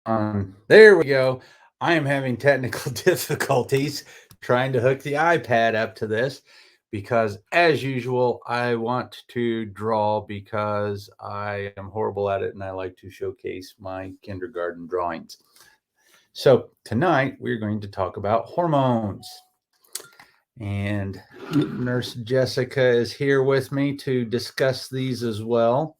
There we go. I am having technical difficulties trying to hook the iPad up to this because, as usual, I want to draw because I am horrible at it and I like to showcase my kindergarten drawings. So, tonight we're going to talk about hormones. And Nurse Jessica is here with me to discuss these as well.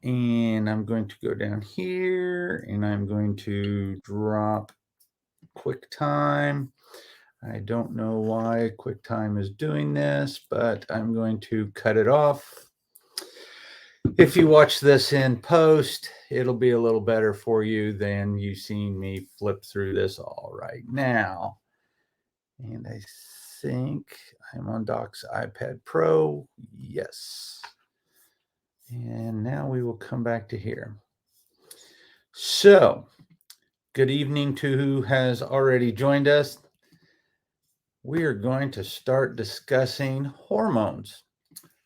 And I'm going to go down here and I'm going to drop QuickTime. I don't know why QuickTime is doing this, but I'm going to cut it off. If you watch this in post, it'll be a little better for you than you seeing me flip through this all right now. And I think I'm on Doc's iPad Pro. Yes. And now we will come back to here. So, good evening to who has already joined us. We are going to start discussing hormones.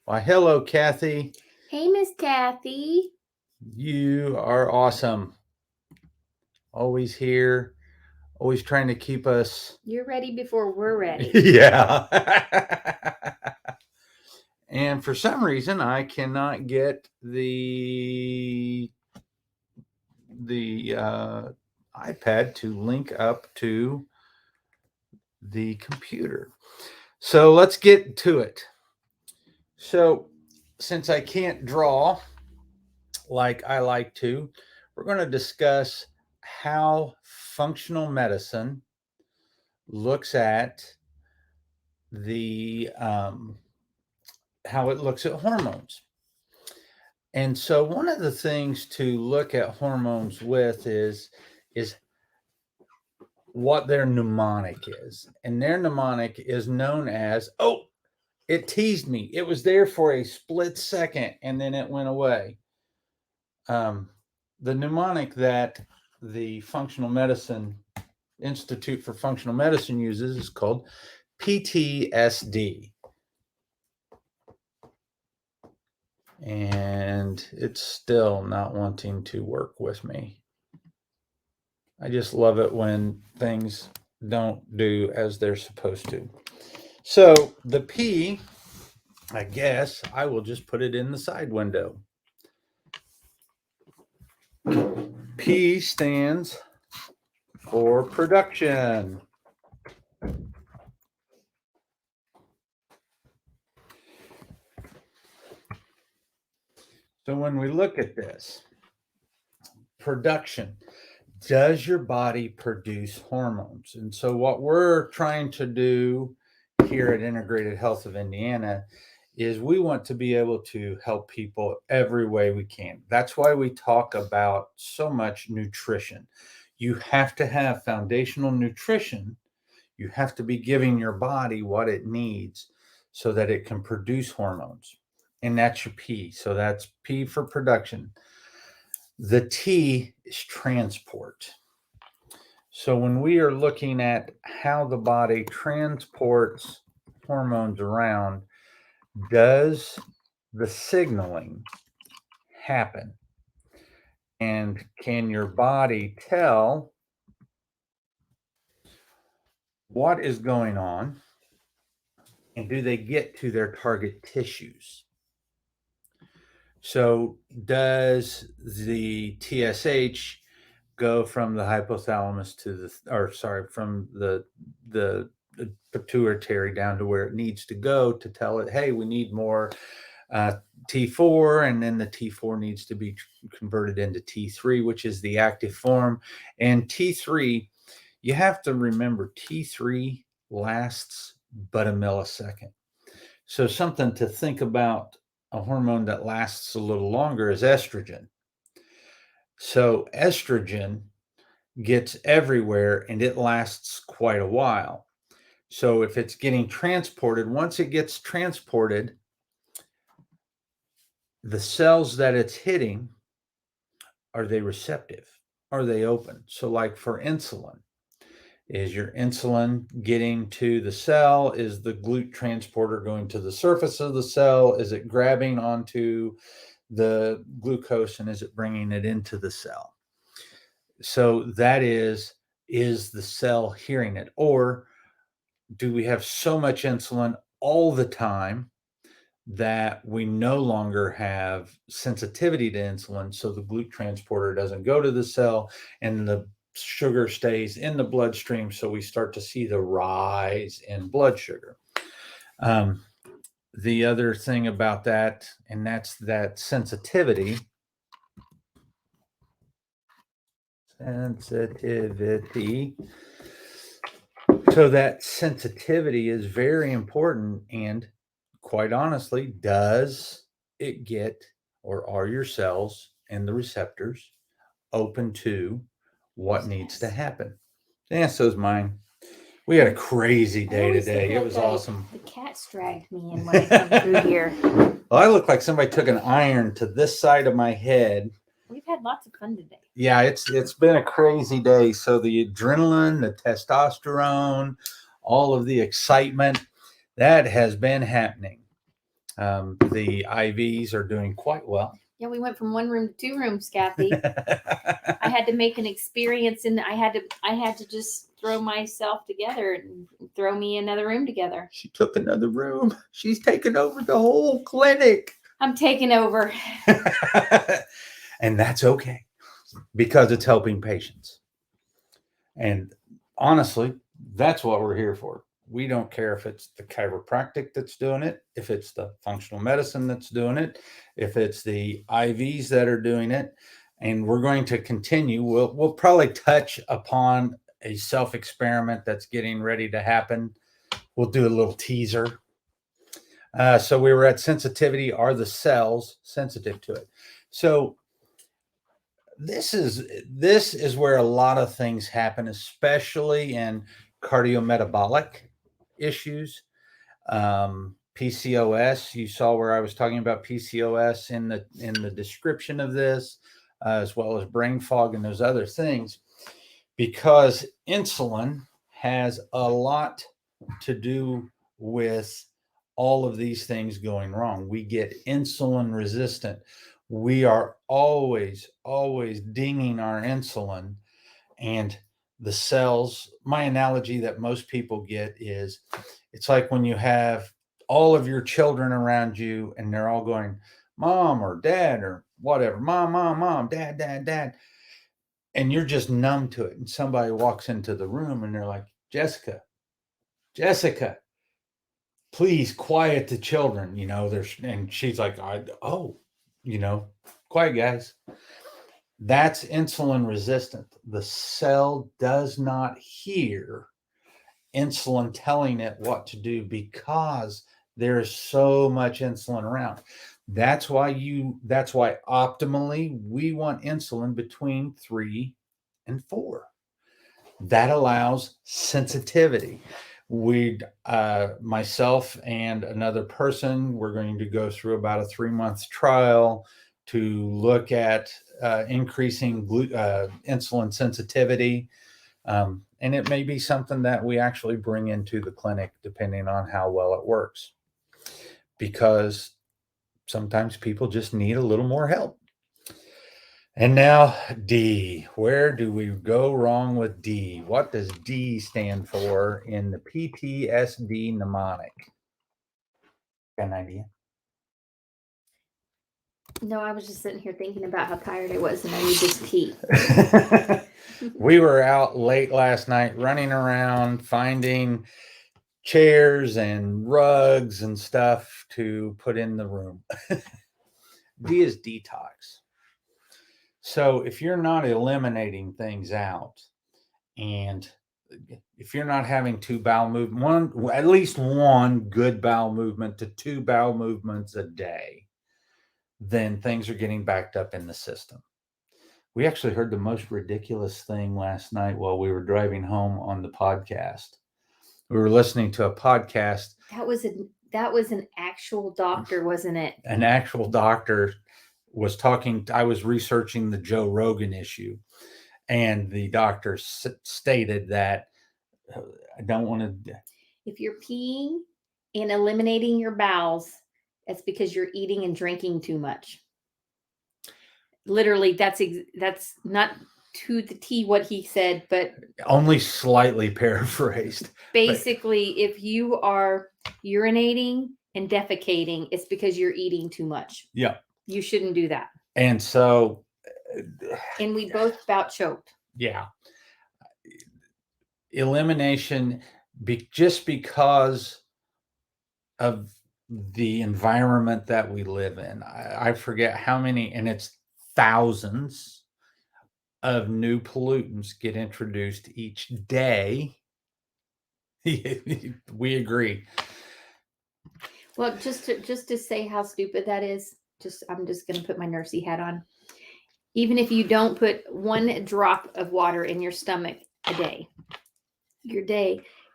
Why, hello, Kathy. Hey, Miss Kathy. You are awesome. Always here, always trying to keep us. You're ready before we're ready. Yeah. And for some reason, I cannot get the iPad to link up to the computer. So let's get to it. So since I can't draw like I like to, we're going to discuss how functional medicine looks at the how it looks at hormones. And so one of the things to look at hormones with is what their mnemonic is. And their mnemonic is known as, oh, it teased me. It was there for a split second and then it went away. The mnemonic that the Functional Medicine Institute for Functional Medicine uses is called PTSD. And it's still not wanting to work with me. I just love it when things don't do as they're supposed to. So the P, I guess I will just put it in the side window. P stands for production. So when we look at this, production, does your body produce hormones? And so what we're trying to do here at Integrated Health of Indiana is we want to be able to help people every way we can. That's why we talk about so much nutrition. You have to have foundational nutrition. You have to be giving your body what it needs so that it can produce hormones. And that's your P. So that's P for production. The T is transport. So when we are looking at how the body transports hormones around, does the signaling happen? And can your body tell what is going on? And do they get to their target tissues? So does the TSH go from the hypothalamus to from the pituitary down to where it needs to go to tell it, hey, we need more T4, and then the T4 needs to be converted into T3, which is the active form. And T3, you have to remember, T3 lasts but a millisecond. So something to think about, a hormone that lasts a little longer is estrogen. So estrogen gets everywhere and it lasts quite a while. So if it's getting transported, once it gets transported, the cells that it's hitting, are they receptive? Are they open? So like for insulin, is your insulin getting to the cell? Is the GLUT transporter going to the surface of the cell? Is it grabbing onto the glucose and is it bringing it into the cell? So that is the cell hearing it? Or do we have so much insulin all the time that we no longer have sensitivity to insulin, so the GLUT transporter doesn't go to the cell and the sugar stays in the bloodstream, so we start to see the rise in blood sugar. The other thing about that, and that's that sensitivity. So that sensitivity is very important, and quite honestly, does it get, or are your cells and the receptors open to what needs to happen? Yeah, so's mine. We had a crazy day today. It was awesome. The cats dragged me in when I come through here. Well, I look like somebody took an iron to this side of my head. We've had lots of fun today. Yeah, it's been a crazy day. So the adrenaline, the testosterone, all of the excitement, that has been happening. The IVs are doing quite well. Yeah, we went from one room to two rooms, Kathy. I had to make an experience, and I had to just throw myself together and throw me another room together. She took another room. She's taken over the whole clinic. I'm taking over. And that's okay, because it's helping patients. And honestly, that's what we're here for. We don't care if it's the chiropractic that's doing it, if it's the functional medicine that's doing it, if it's the IVs that are doing it. And we're going to continue. We'll probably touch upon a self-experiment that's getting ready to happen. We'll do a little teaser. So we were at sensitivity. Are the cells sensitive to it? So this is where a lot of things happen, especially in cardiometabolic issues. PCOS, you saw where I was talking about PCOS in the description of this, as well as brain fog and those other things, because insulin has a lot to do with all of these things going wrong. We get insulin resistant. We are always dinging our insulin, and the cells, my analogy that most people get is, it's like when you have all of your children around you and they're all going, mom or dad or whatever, mom, dad, and you're just numb to it. And somebody walks into the room and they're like, Jessica, please quiet the children. And she's like, quiet, guys. That's insulin resistant. The cell does not hear insulin telling it what to do, because there is so much insulin around. That's why optimally we want insulin between 3 and 4. That allows sensitivity. Myself and another person, we're going to go through about a 3-month trial to look at increasing insulin sensitivity. And it may be something that we actually bring into the clinic, depending on how well it works, because sometimes people just need a little more help. And now D. Where do we go wrong with D? What does D stand for in the PTSD mnemonic? Got an idea? No, I was just sitting here thinking about how tired I was and I need this pee. We were out late last night running around finding chairs and rugs and stuff to put in the room. D is detox. So if you're not eliminating things out, and if you're not having two bowel movement, at least one good bowel movement to 2 bowel movements a day, then things are getting backed up in the system. We actually heard the most ridiculous thing last night while we were driving home on the podcast. We were listening to a podcast. That was an actual doctor, wasn't it? An actual doctor was talking. I was researching the Joe Rogan issue, and the doctor stated that I don't want to. If you're peeing and eliminating your bowels, that's because you're eating and drinking too much. Literally, that's not to the T what he said, but Only slightly paraphrased. basically, if you are urinating and defecating, it's because you're eating too much. Yeah. You shouldn't do that. And so, And we both about choked. yeah, elimination, just because of the environment that we live in. I forget how many, and it's thousands of new pollutants get introduced each day. We agree. Well, just to say how stupid that is, I'm just going to put my nursey hat on. Even if you don't put one drop of water in your stomach a day,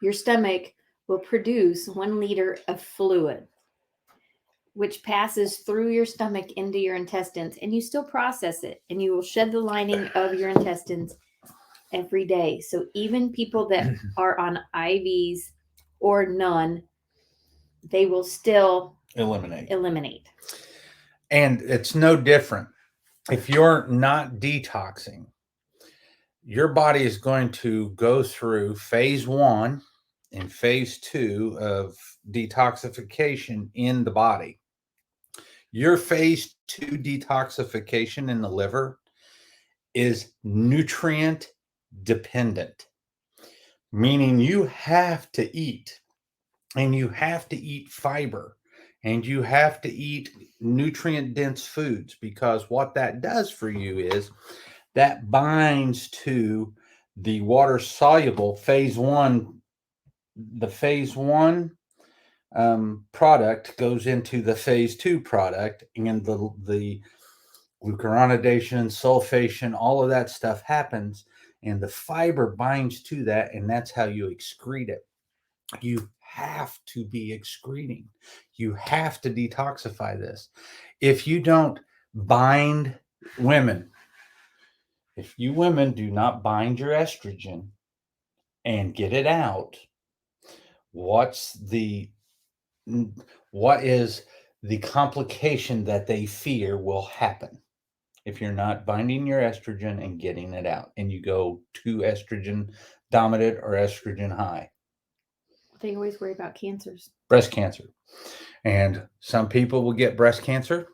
your stomach will produce 1 liter of fluid, which passes through your stomach into your intestines, and you still process it, and you will shed the lining of your intestines every day. So even people that are on IVs or none, they will still eliminate. And it's no different. If you're not detoxing, your body is going to go through phase 1 and phase 2 of detoxification in the body. Your phase 2 detoxification in the liver is nutrient dependent, meaning you have to eat, and you have to eat fiber, and you have to eat nutrient dense foods, because what that does for you is that binds to the water soluble phase 1. The phase 1 product goes into the phase 2 product, and the glucuronidation, sulfation, all of that stuff happens, and the fiber binds to that, and that's how you excrete it. You have to be excreting. You have to detoxify this. If you don't bind women, if you women do not bind your estrogen and get it out, what is the complication that they fear will happen if you're not binding your estrogen and getting it out, and you go too estrogen dominant or estrogen high? They always worry about cancers. Breast cancer. And some people will get breast cancer.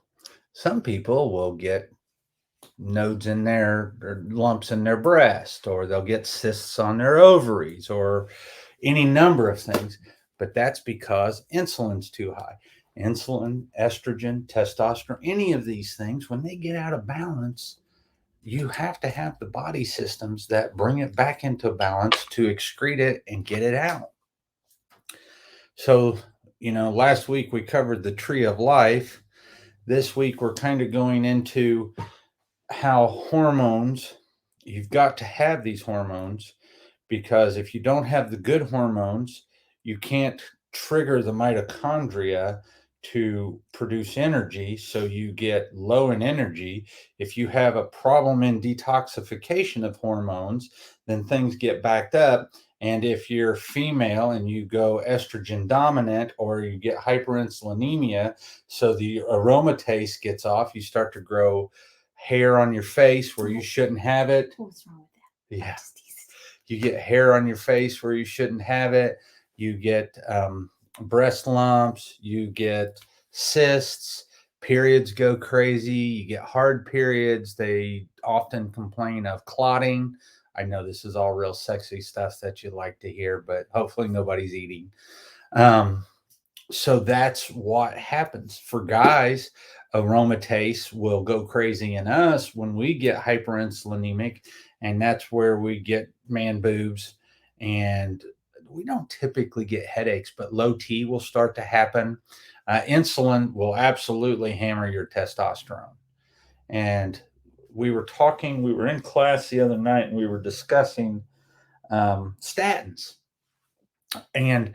Some people will get nodes in their, or lumps in their breast, or they'll get cysts on their ovaries, or any number of things. But that's because insulin's too high. Insulin, estrogen, testosterone, any of these things, when they get out of balance, you have to have the body systems that bring it back into balance to excrete it and get it out. So, last week we covered the tree of life. This week we're kind of going into how hormones, you've got to have these hormones, because if you don't have the good hormones, you can't trigger the mitochondria to produce energy, so you get low in energy. If you have a problem in detoxification of hormones, then things get backed up. And if you're female and you go estrogen dominant, or you get hyperinsulinemia, so the aromatase gets off, you start to grow hair on your face where you shouldn't have it. What's wrong with that? Yeah. You get hair on your face where you shouldn't have it. You get breast lumps. You get cysts. Periods go crazy. You get hard periods. They often complain of clotting. I know this is all real sexy stuff that you like to hear, but hopefully nobody's eating. So that's what happens for guys. Aromatase will go crazy in us when we get hyperinsulinemic, and that's where we get man boobs, and we don't typically get headaches, but low T will start to happen. Insulin will absolutely hammer your testosterone. And we were in class the other night, and we were discussing statins. And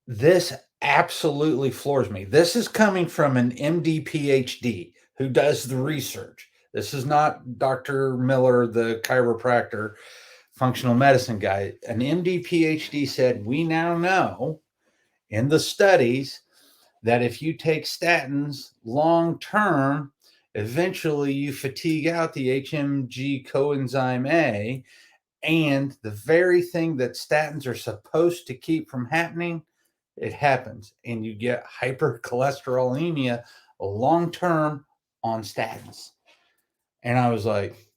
this absolutely floors me. This is coming from an MD PhD who does the research. This is not Dr. Miller, the chiropractor, functional medicine guy. An MD PhD said, we now know in the studies that if you take statins long term, Eventually, you fatigue out the HMG coenzyme A, and the very thing that statins are supposed to keep from happening, it happens. And you get hypercholesterolemia long term on statins. And I was like,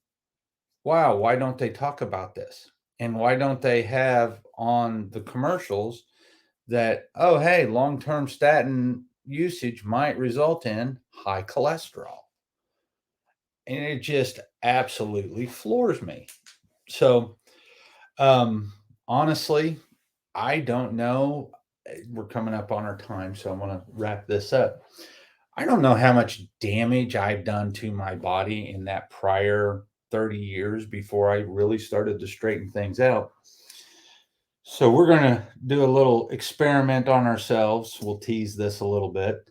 wow, why don't they talk about this? And why don't they have on the commercials that, oh, hey, long term statin usage might result in high cholesterol? And it just absolutely floors me. So, honestly, I don't know. We're coming up on our time, so I'm going to wrap this up. I don't know how much damage I've done to my body in that prior 30 years before I really started to straighten things out. So we're going to do a little experiment on ourselves. We'll tease this a little bit.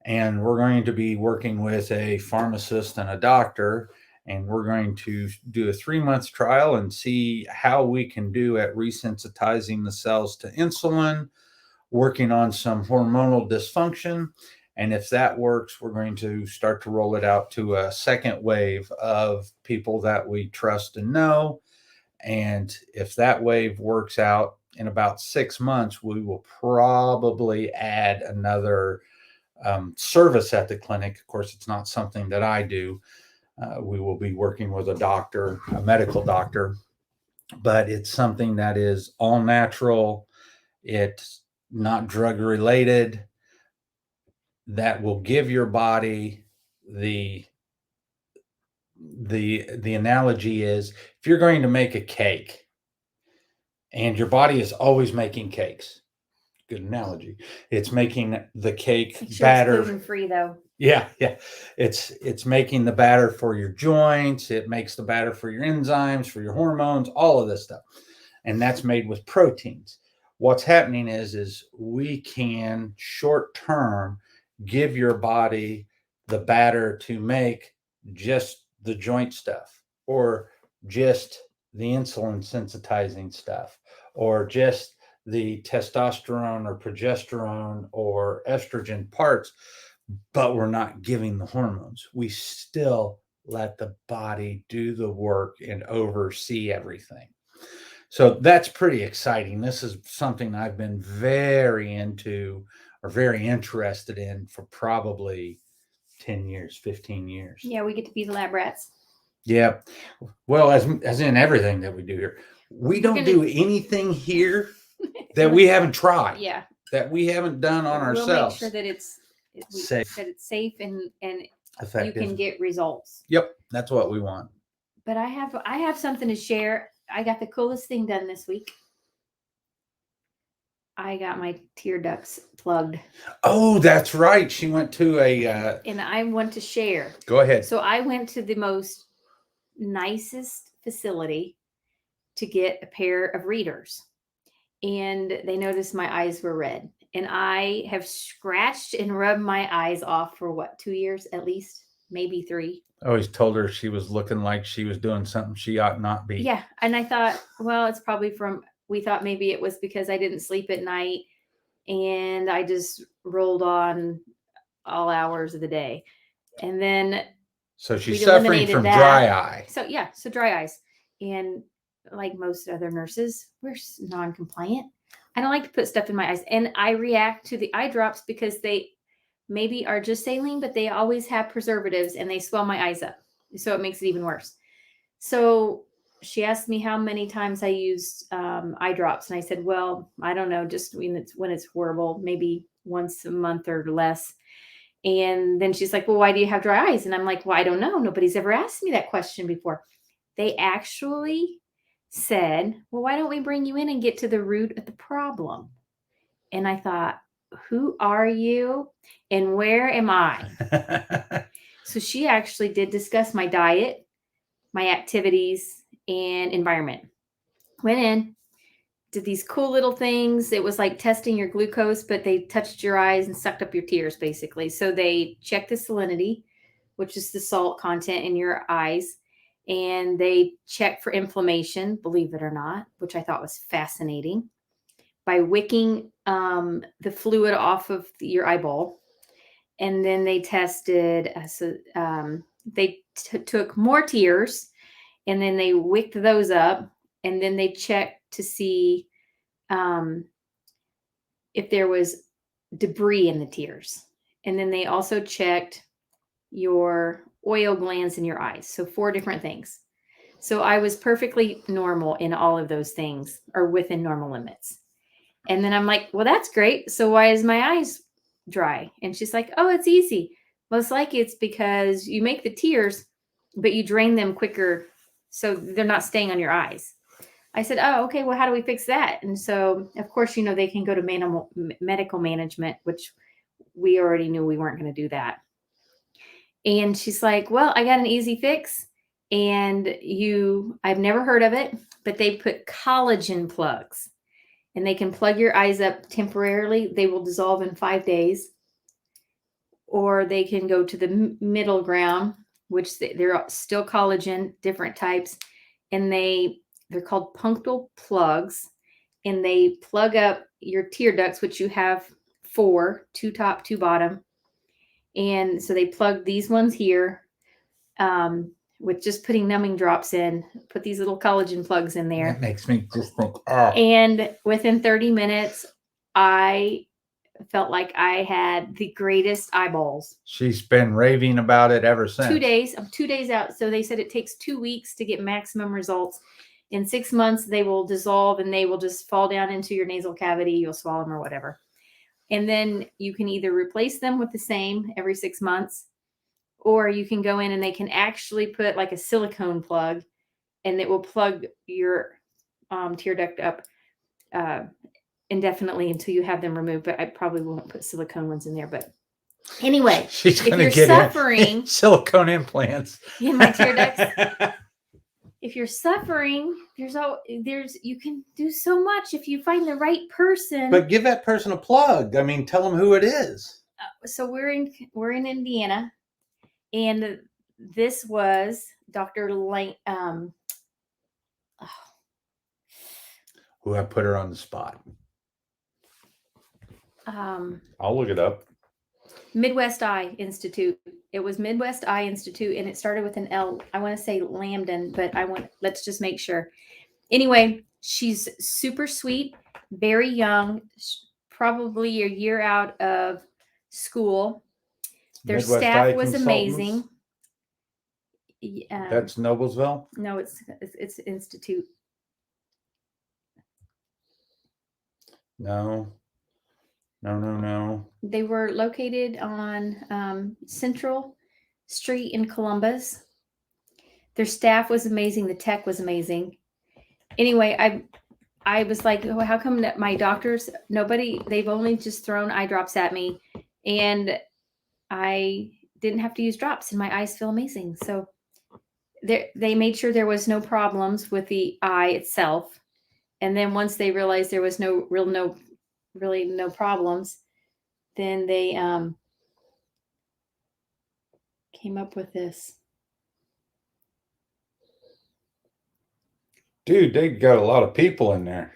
And we're going to be working with a pharmacist and a doctor. And we're going to do a 3-month trial and see how we can do at resensitizing the cells to insulin, working on some hormonal dysfunction. And if that works, we're going to start to roll it out to a second wave of people that we trust and know. And if that wave works out in about 6 months, we will probably add another service at the clinic. Of course, it's not something that I do. We will be working with a doctor, a medical doctor, but it's something that is all natural. It's not drug related. That will give your body the analogy is, if you're going to make a cake and your body is always making cakes, good analogy. It's making the cake Make sure it's batter. gluten-free though. Yeah. It's making the batter for your joints. It makes the batter for your enzymes, for your hormones, all of this stuff. And that's made with proteins. What's happening is we can short term give your body the batter to make just the joint stuff, or just the insulin sensitizing stuff, or just the testosterone or progesterone or estrogen parts, but we're not giving the hormones. We still let the body do the work and oversee everything. So that's pretty exciting. This is something I've been very into or very interested in for probably 10 years, 15 years. Yeah, we get to be the lab rats. Yeah. Well, as in everything that we do here, we don't do anything here that we haven't tried. Yeah. That we haven't done on ourselves. We'll make sure that it's safe and effective. you can get results. Yep, that's what we want. But I have something to share. I got the coolest thing done this week. I got my tear ducts plugged. Oh, that's right. She went to and I want to share. Go ahead. So I went to the most nicest facility to get a pair of readers. And they noticed my eyes were red. And I have scratched and rubbed my eyes off for 2 years at least, maybe 3. I always told her she was looking like she was doing something she ought not be. Yeah. And I thought, well, it's probably we thought maybe it was because I didn't sleep at night and I just rolled on all hours of the day. And then so she's suffering from dry eye. So dry eyes. And like most other nurses, we're non-compliant. I don't like to put stuff in my eyes. And I react to the eye drops because they maybe are just saline, but they always have preservatives and they swell my eyes up. So it makes it even worse. So she asked me how many times I used eye drops. And I said, well, I don't know, just when it's horrible, maybe once a month or less. And then she's like, well, why do you have dry eyes? And I'm like, well, I don't know. Nobody's ever asked me that question before. They actually said, well, why don't we bring you in and get to the root of the problem? And I thought, who are you and where am I? So she actually did discuss my diet, my activities, and environment. Went in, did these cool little things. It was like testing your glucose, but they touched your eyes and sucked up your tears, basically. So they checked the salinity, which is the salt content in your eyes. And they check for inflammation, believe it or not, which I thought was fascinating, by wicking the fluid off of your eyeball. and then they tested. They took more tears, and then they wicked those up, and then they checked to see if there was debris in the tears. And then they also checked your oil glands in your eyes. So 4 different things. So I was perfectly normal in all of those things, or within normal limits. And then I'm like, well, that's great. So why is my eyes dry? And she's like, oh, it's easy. Well, it's because you make the tears, but you drain them quicker, so they're not staying on your eyes. I said, oh, okay, well, how do we fix that? And so, of course, they can go to medical management, which we already knew we weren't going to do that. And she's like, well, I got an easy fix. And I've never heard of it, but they put collagen plugs, and they can plug your eyes up temporarily. They will dissolve in 5 days. Or they can go to the middle ground, which they're still collagen, different types. And they're called punctal plugs, and they plug up your tear ducts, which you have 4, 2 top, 2 bottom. And so they plug these ones here with just putting numbing drops in, put these little collagen plugs in there. That makes me just think, And within 30 minutes, I felt like I had the greatest eyeballs. She's been raving about it ever since. 2 days. I'm 2 days out. So they said it takes 2 weeks to get maximum results. In 6 months, they will dissolve, and they will just fall down into your nasal cavity. You'll swallow them or whatever. And then you can either replace them with the same every 6 months, or you can go in and they can actually put like a silicone plug, and it will plug your tear duct up indefinitely until you have them removed. But I probably won't put silicone ones in there. But anyway, she's if you're suffering silicone implants in my tear ducts, if you're suffering, you can do so much if you find the right person. But give that person a plug. I mean, tell them who it is. So we're in Indiana, and this was Dr. Lane. Who I put her on the spot. I'll look it up. Midwest Eye Institute. It was Midwest Eye Institute, and it started with an L. I want to say Lambden, but let's just make sure. Anyway, she's super sweet, very young, probably a year out of school. Their Midwest staff Eye was Consultants. amazing. That's Noblesville? No, it's Institute. No. They were located on Central Street in Columbus. Their staff was amazing. The tech was amazing. Anyway, I was like, oh, how come that my doctors, they've only just thrown eye drops at me, and I didn't have to use drops, and my eyes feel amazing. So they made sure there was no problems with the eye itself. And then once they realized there was really no problems, then they came up with this. Dude, they got a lot of people in there.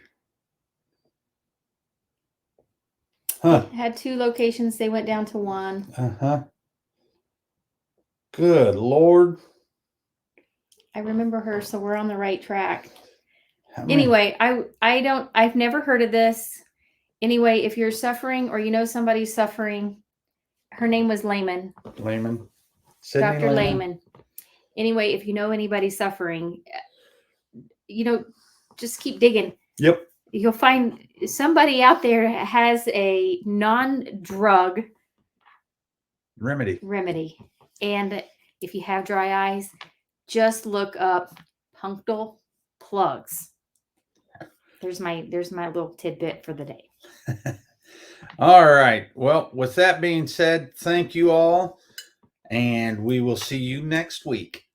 Huh. Had 2 locations. They went down to 1. Uh-huh. Good Lord. I remember her, so we're on the right track. Anyway, I've never heard of this. Anyway, if you're suffering or somebody's suffering, her name was Lehman. Dr. Lehman. Anyway, if you know anybody suffering, just keep digging. Yep. You'll find somebody out there has a non-drug remedy. And if you have dry eyes, just look up punctal plugs. There's my little tidbit for the day. All right. Well, with that being said, thank you all, and we will see you next week.